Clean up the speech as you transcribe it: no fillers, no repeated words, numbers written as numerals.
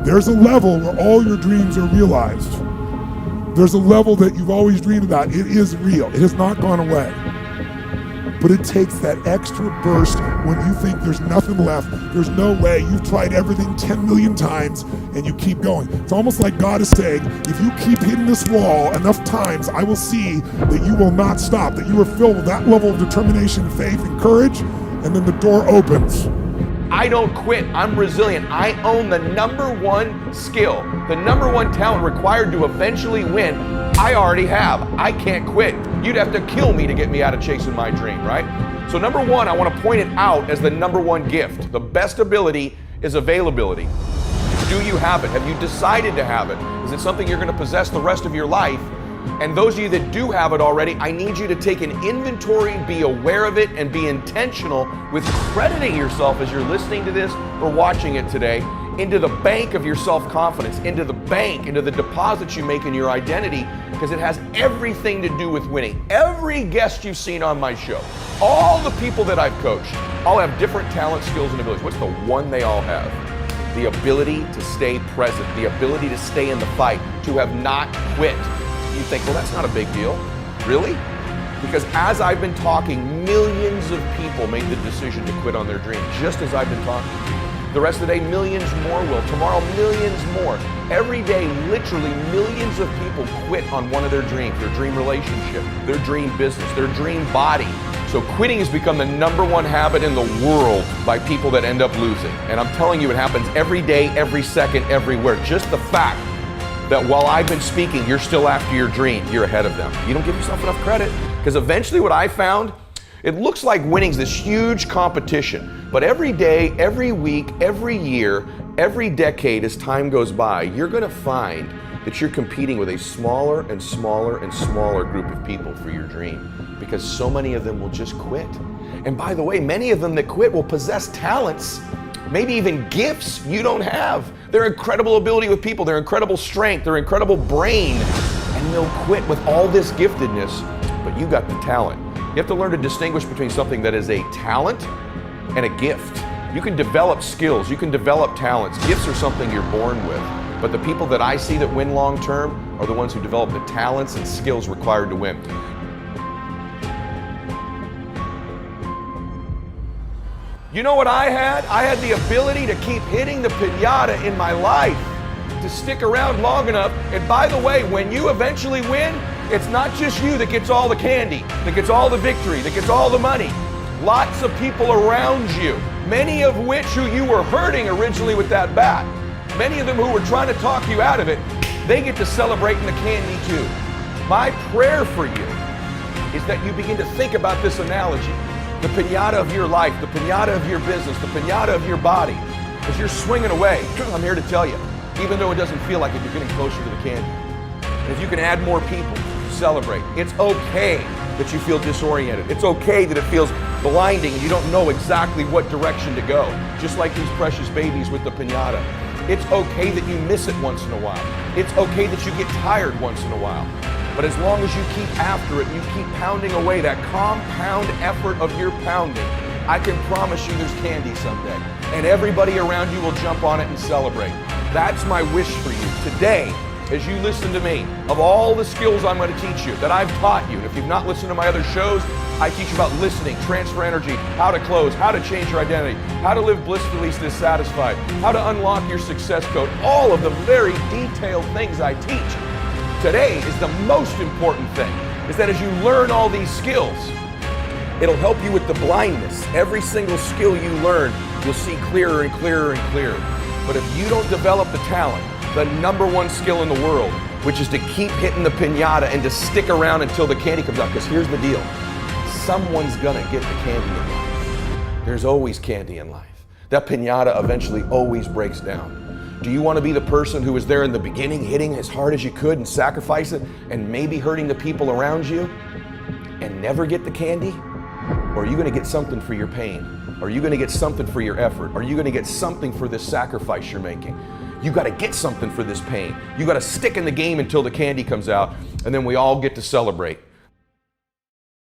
There's a level where all your dreams are realized. There's a level that you've always dreamed about. It is real. It has not gone away. But it takes that extra burst when you think there's nothing left. There's no way. You've tried everything 10 million times and you keep going. It's almost like God is saying, if you keep hitting this wall enough times, I will see that you will not stop, that you are filled with that level of determination, faith, and courage, and then the door opens. I don't quit. I'm resilient. I own the number one skill, the number one talent required to eventually win. I already have. I can't quit. You'd have to kill me to get me out of chasing my dream, right? So number one, I want to point it out as the number one gift. The best ability is availability. Do you have it? Have you decided to have it? Is it something you're going to possess the rest of your life? And those of you that do have it already, I need you to take an inventory, be aware of it, and be intentional with crediting yourself as you're listening to this or watching it today into the bank of your self-confidence, into the bank, into the deposits you make in your identity, because it has everything to do with winning. Every guest you've seen on my show, all the people that I've coached, all have different talents, skills, and abilities. What's the one they all have? The ability to stay present, the ability to stay in the fight, to have not quit. You think, well, that's not a big deal. Really? Because as I've been talking, millions of people made the decision to quit on their dream, just as I've been talking. The rest of the day, millions more will. Tomorrow, millions more. Every day, literally millions of people quit on one of their dreams, their dream relationship, their dream business, their dream body. So quitting has become the number one habit in the world by people that end up losing. And I'm telling you, it happens every day, every second, everywhere. Just the fact that while I've been speaking, you're still after your dream, you're ahead of them. You don't give yourself enough credit. Because eventually what I found, it looks like winning's this huge competition. But every day, every week, every year, every decade as time goes by, you're gonna find that you're competing with a smaller and smaller and smaller group of people for your dream. Because so many of them will just quit. And by the way, many of them that quit will possess talents, maybe even gifts you don't have. Their incredible ability with people, their incredible strength, their incredible brain, and they'll quit with all this giftedness, but you got the talent. You have to learn to distinguish between something that is a talent and a gift. You can develop skills, you can develop talents. Gifts are something you're born with, but the people that I see that win long term are the ones who develop the talents and skills required to win. You know what I had? I had the ability to keep hitting the piñata in my life, to stick around long enough. And by the way, when you eventually win, it's not just you that gets all the candy, that gets all the victory, that gets all the money. Lots of people around you, many of which who you were hurting originally with that bat, many of them who were trying to talk you out of it, they get to celebrate in the candy too. My prayer for you is that you begin to think about this analogy. The piñata of your life, the piñata of your business, the piñata of your body. As you're swinging away, I'm here to tell you, even though it doesn't feel like it, you're getting closer to the candy. And if you can add more people, celebrate. It's okay that you feel disoriented. It's okay that it feels blinding and you don't know exactly what direction to go. Just like these precious babies with the piñata. It's okay that you miss it once in a while. It's okay that you get tired once in a while. But as long as you keep after it, you keep pounding away that compound effort of your pounding, I can promise you there's candy someday. And everybody around you will jump on it and celebrate. That's my wish for you today. As you listen to me, of all the skills I'm going to teach you, that I've taught you, and if you've not listened to my other shows, I teach you about listening, transfer energy, how to close, how to change your identity, how to live blissfully dissatisfied, how to unlock your success code, all of the very detailed things I teach. Today is the most important thing, is that as you learn all these skills, it'll help you with the blindness. Every single skill you learn, you'll see clearer and clearer and clearer. But if you don't develop the talent, the number one skill in the world, which is to keep hitting the piñata and to stick around until the candy comes out. Because here's the deal, someone's gonna get the candy in life. There's always candy in life. That piñata eventually always breaks down. Do you want to be the person who was there in the beginning, hitting as hard as you could and sacrifice it, and maybe hurting the people around you, and never get the candy? Or are you going to get something for your pain? Are you going to get something for your effort? Are you going to get something for this sacrifice you're making? You got to get something for this pain. You got to stick in the game until the candy comes out, and then we all get to celebrate.